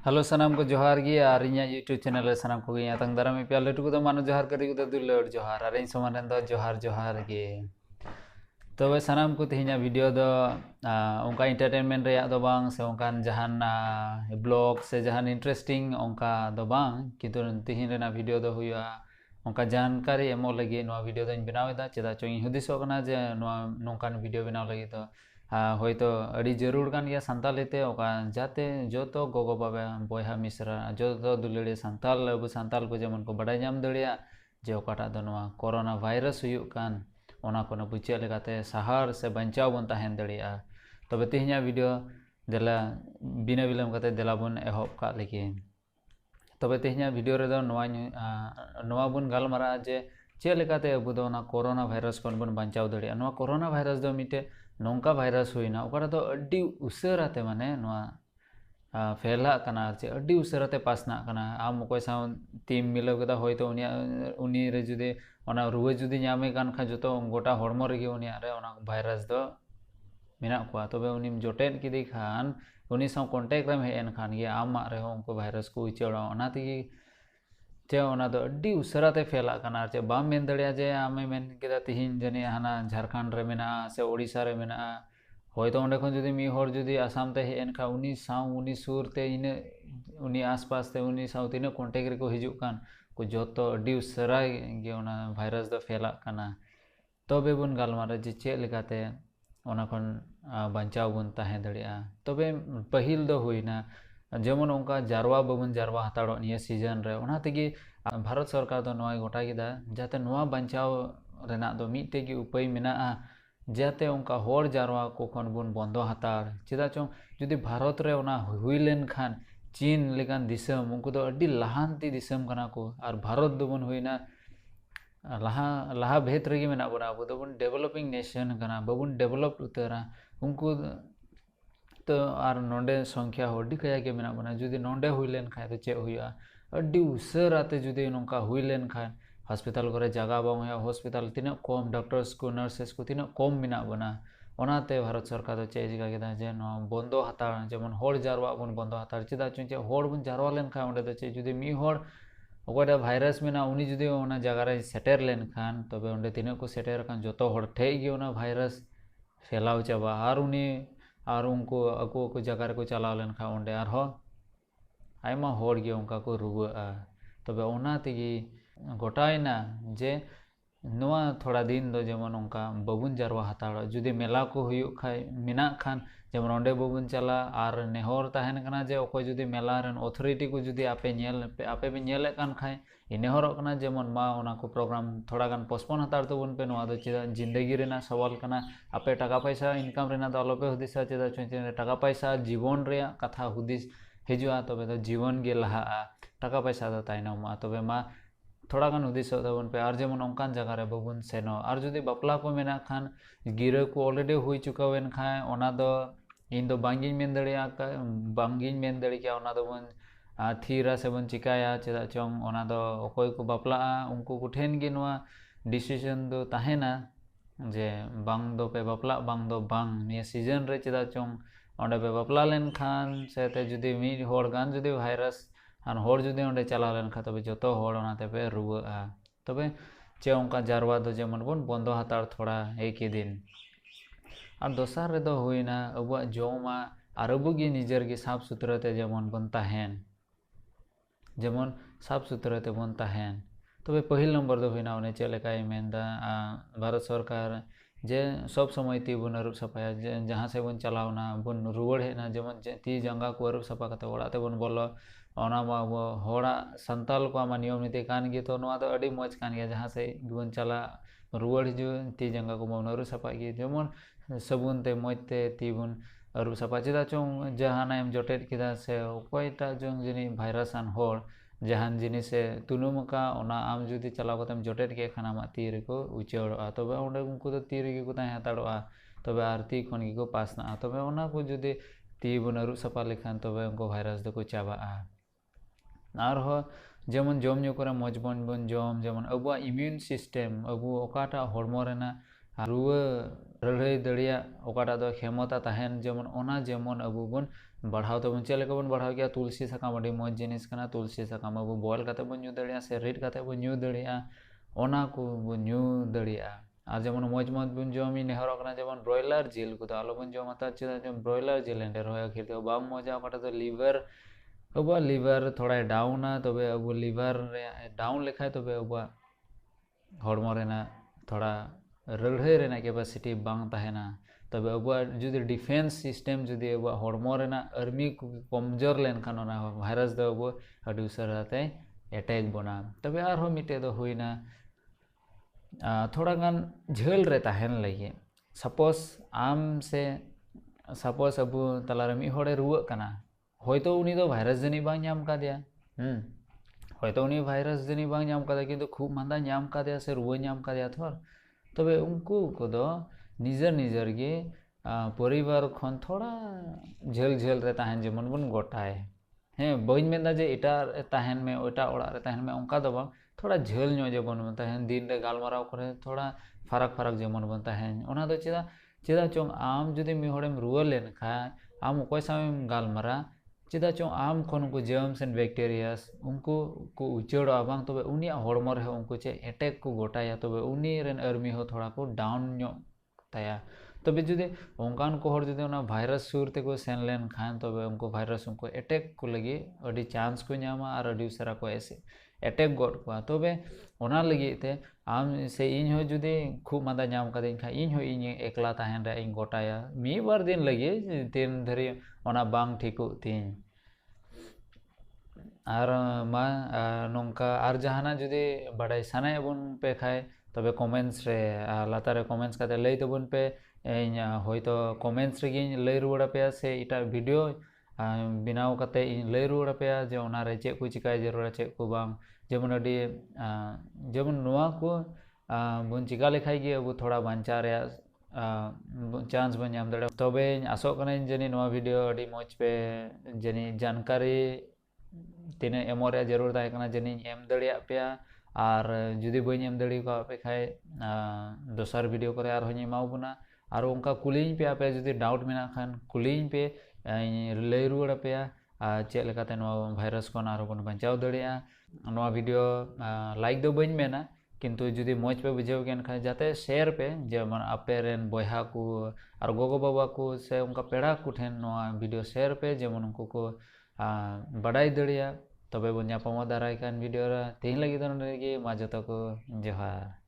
Hello सनाम को जोहार गी और इन यूट्यूब चैनल रे सनाम को गिया तंग दारा में प्यार लटू को मानो जोहार करी को दुलड़ जोहार और इन समान रेंदो जोहार जोहार गे तबे सनाम को तेहिना वीडियो दो उनका एंटरटेनमेंट रे दो बांग से उनका जहान ब्लॉग से जहान इंटरेस्टिंग उनका दो बांग किंतु तेहिन रेना वीडियो दो हुआ उनका जानकारी एमो लगी नोआ वीडियो दो बनावेदा चेदा चो इन हुदिसो कना जे नोआ नोंकान वीडियो बनाव लगी तो হয়তো আড়ি জরুর কান গিয়া সান্তালিতে ওকা যাতে যত গগো বাবা বয়হা মিশ্রা যত দুলড়ে সান্তাল আবু সান্তাল को যেমন को बड़ाई नाम दड़िया जे ओकाटा दो नोआ कोरोना वायरस हुयुग कान ओना को बुचे लेकाते सहार से बंचाव बन तहन दड़िया तबे तेहिया वीडियो देला बिना विलम काते देला बन एहब का लेके तबे तेहिया वीडियो रे दो नोआ बन गालमारा जे चे लेकाते अबु दो ना कोरोना वायरस कोन बन बंचाव दड़िया नोआ कोरोना वायरस दो मिटे नौका वायरस हुईना ओकरा तो अड्डी उसराते माने नोआ फैला कना चे अड्डी उसराते पासना कना आम कोई साउ टीम मिलाव कदा होयतो उनी रे जुदे ओना रुवे जुदे ᱧᱟᱢᱮ कान खा जतो गोटा हड़मो रेगे उनिया रे ओना वायरस दो मेना को तबे उनी जोटेन किदी खान उनी साउ कांटेक्ट रे हेन खान गे आम रे उनको वायरस को उचड़ा ओना तिगी चे ओना दो अड्डी उसराते फैला कना चे बाम मेन दड़िया जे आमे मेन केदा तिहिन जने हाना झारखंड रे मेना से ओडिशा रे मेना होयतो ओंडे खन जुदी मी होर जुदी आसाम ते हेन खा उनी साउ उनी सुर ते इने उनी आसपास ते उनी साउ तिने कांटेक्ट रे को हिजुक कान को जतो अड्डी उसरा गे ओना वायरस दो फैला कना तबे बुन गालमारा जे चे लेकाते ओना खन बंचाव बुन ताहे दड़िया तबे पहिल दो हुईना जेमन उनका जारवा बबन जारवा हताड़ो निया सीजन रे ओना तेगी भारत सरकार दो नोआ गोटा गिदा जाते नोआ बंचाव रेना दो मिटे की उपाय मेना जाते उनका होर जारवा को खन बुन बंदो हताड़ चेदा चो जुदी भारत रे ओना हुई लेन खान चीन लेकान दिसम उनको दो अड्डी लहानती दिसम कना को और भारत दो बन हुईना लहा लहा भेद रेगी मेना बना अबो दो बन डेवलपिंग नेशन कना बबुन डेवलप उतरा उनको तो और नोंडे संख्या अड्डी कया के मेना बना जुदी नोंडे हुई लेन खाए तो चे हुआ अड्डी उसराते जुदी नोंका हुई लेन खाए हॉस्पिटल करे जगह बांग है हॉस्पिटल तीना कम डॉक्टर्स को नर्सेस को तीना कम मेना बना ओनाते भारत सरकार तो चे जिगा केदा जे नो बंदो हतार जेमन होड़ जारवा बन बंदो हतार चेदा चे होड़ बन जारवा लेन खाए ओंडे तो चे जुदी मी होड़ ओकड़ा वायरस मेना उनी जुदी ओना जगह रे सेटर लेन खान तबे ओंडे तीना को सेटर खान जतो होड़ ठे गे ओना वायरस फैलाव चाबा और उनी और उनको अको को जगह को चलाव लेन खा ओंडे और हो आयमा होड़ गे उनका को रुआ तबे ओना तेगी गोटाइना जे नोआ थोड़ा दिन दो जेमन उनका बबुन जारवा हताड़ा जुदी मेला को हुयुक खाय मिना खान जेमन ओंडे बबुन चला और नेहर ताहेन कना जे ओको जुदी मेला रन अथॉरिटी को जुदी आपे बे नेले कान खाय नेहरक कना जेमन मा ओना को प्रोग्राम थोड़ा गान पोस्टपोन हतार तो बन पे नोआ दो चेदा जिंदगी रेना सवाल कना आपे टाका पैसा इनकम रेना दो अलोपे हुदिसा चेदा चो टाका पैसा जीवन रे कथा हुदिस हिजुआ तबे तो जीवन गे लहा टाका पैसा दो ताइनम तबे मा थोड़ा गान हुदिस तबन पे और जेमन ओंकान जगह रे बबुन सेनो और जुदी बपला को मेना खान गिरा को ऑलरेडी हुई चुकावेन खाय ओना दो इन दो बांगिन मेन दड़िया बांगिन मेन दड़ी क्या ओना दो बन थीरा से बन चिकाया चेदा चोंग ओना दो ओकोय को बपला उनको को ठेन गे नोआ डिसीजन दो ताहेना जे बांग दो पे बपला बांग दो बांग निया सीजन रे चेदा चोंग ओंडे पे बपला लेन खान से ते जुदी मी होड़ गान जुदी वायरस और होड़ जुदी ओंडे चला लेन खा तबे जतो होड़ ओनाते पे रुआ तबे चे उनका जारवा दो जेमन बन बंदो हतार थोड़ा एक ही दिन और दोसार रे दो हुईना अबुआ जोमा और अबुगी निजर की साफ सुथराते जेमन बन ताहेन जेमन साफ सुथराते बन ताहेन तबे पहिल नंबर दो हुईना उन्हें चे लेकाय मेंदा भारत सरकार जे सब समय ती बन अरुप सफाया जहाँ से बन चलावना बन रुवड़ हेना जेमन ती जंगा को अरुप सफा कते ओड़ाते बन बोलो ओना मा होड़ा संताल को आमा नियम नीति कान गे तो नोआ दो अडी मौज कान गया जहाँ से बन चला रुवड़ हिजु ती जंगा को बन अरुप सफा गे जेमन सबुन ते मौज ते ती बन अरुप सफा चेदा चों जहाना एम जोटेट किदा से कोयटा जों जिनी वायरसान होड़ जहान जिनिस से तुनुम का ओना आम जुदी चलाव कतम जोटेट के खाना मा ती रे को उचेड़ोआ तबे ओंडे उनको तो ती रे को ताहे हताड़ोआ तबे आर ती खन गे को पासना तबे ओना को जुदी ती बन अरुप सफा लेखान तबे उनको वायरस दो को चाबाआ और हो जेमन जम ᱧᱩ करे मौज बन जम जेमन अबुआ इम्यून सिस्टम अबु ओकाटा हड़मो रेना रुआ लड़ाई दड़िया ओकाटा दो क्षमता ताहेन जेमन ओना जेमन अबु बन बढ़ाव तबन चेक लेका बन बढ़ाव गया तुलसी साकाम अड़ी मौज जिनिस कना तुलसी साकाम अब बॉयल काते बन न्यू दड़िया से रीड काते बन न्यू दड़िया ओना को बन न्यू दड़िया और जेमन मौज मौज बन जम नेहर कना जेमन ब्रॉयलर जिल को आलो बन जम ता चेदा जम ब्रॉयलर जिल एंडे रोया खिर तो बाम मौजा काटे तो लीवर अब लीवर थोड़ा डाउन तब अब लीवर डाउन लेखाय तब अब हड़मो रेना थोड़ा लड़ाई रेना कैपेसिटी बांग तहना तब अब जुदी डिफेंस सिस्टम जुदी अब हड़मो रेना आर्मी कमजोर लेनखान ओना भाइरस दो अब अड़ी उसराते अटैक बना तब आरो मिटे दो हुईना थोड़ा गान झेल रे तहन लगे सपोज आम से सपोज अब तलारे मी होड़े रुआ कना होयतो उनी दो भाइरस जनी बांग नाम कादिया होयतो उनी भाइरस जनी बांग नाम कादिया किन्तु खूब मांदा नाम कादिया से रुआ नाम कादिया थोर तबे उनको को निजर निजर गे परिवार खन थोड़ा झेल झेल रे तहन जेमन बन गोटाए हैं बइन मेंदा जे एटा तहन में ओटा ओड़ा रे तहन में उनका दो थोड़ा झेल नो जेमन बन तहन दिन रे गालमाराव करे थोड़ा फरक फरक जेमन बन तहन ओना दो चेदा चेदा चोंग आम जुदी मी होड़ेम रुआ लेन खा आम कोई सामेम गालमारा चेदा चोंग आम खन उनको जर्म्स एंड बैक्टीरियास उनको को उचेड़ा बांग तबे उनिया हड़मो रे उनको चे अटैक को गोटाया तबे उनी रेन आर्मी हो थोड़ा को डाउन नो ताया तबे जुदे ओंकान को हर जुदे ओना भाइरस सुर ते को सेन लेन खान तबे उनको भाइरस उनको अटैक को लगी अड़ी चांस को न्यामा और अड़ी उसरा को ऐसे अटैक गोट को तबे ओना लगी ते आम से इन हो जुदे खूब मादा नाम कादिन खा इन हो इन एकला तहन रे इन गोटाया मी बार दिन लगी दिन धरी ओना बांग ठीकु तीन और मा नोंका और जहाना जुदे बड़ाई सानाय बन पे खाए तबे कमेंट्स रे लातारे कमेंट्स काते लई तबन पे होयतो कमेंट्स रे लई रुवाड़ा पे से इटा वीडियो बिनाव काते लई रुवाड़ा पे जे ओना रे चेक को चिकाय जरूर चेक को बांग जेमन अडी जेमन नोआ को बन चिका लेखाय गे अब थोड़ा बांचा रे चांस बन नाम दड़े तबे आसो कना जनी नोआ वीडियो अडी मौज पे जनी जानकारी तीन एमो रे जरूर ताहे कना जनी एम दड़िया पे और जुदी बई एम दड़ी को पे खाए दोसर वीडियो करे और होनी एमाव बना और उनका कुलीन पे आपे जुदी डाउट मेना खान कुलीन पे लई रुवाड़ पे चेक लेकाते नोआ भाइरस को आरो बन बचाव दड़िया नोआ वीडियो लाइक दो बइन मेना किंतु जुदी मौज पे बुझाव गेन खाए जाते शेयर पे जेमन आपे रेन बयहा को और गोगो बाबा को से उनका पेड़ा को ठेन नोआ वीडियो शेयर पे जेमन उनको को बड़ाई दड़िया तबे बन दाराय कान वीडियो रे तेहिं लगी दो मा जतो को जोहार।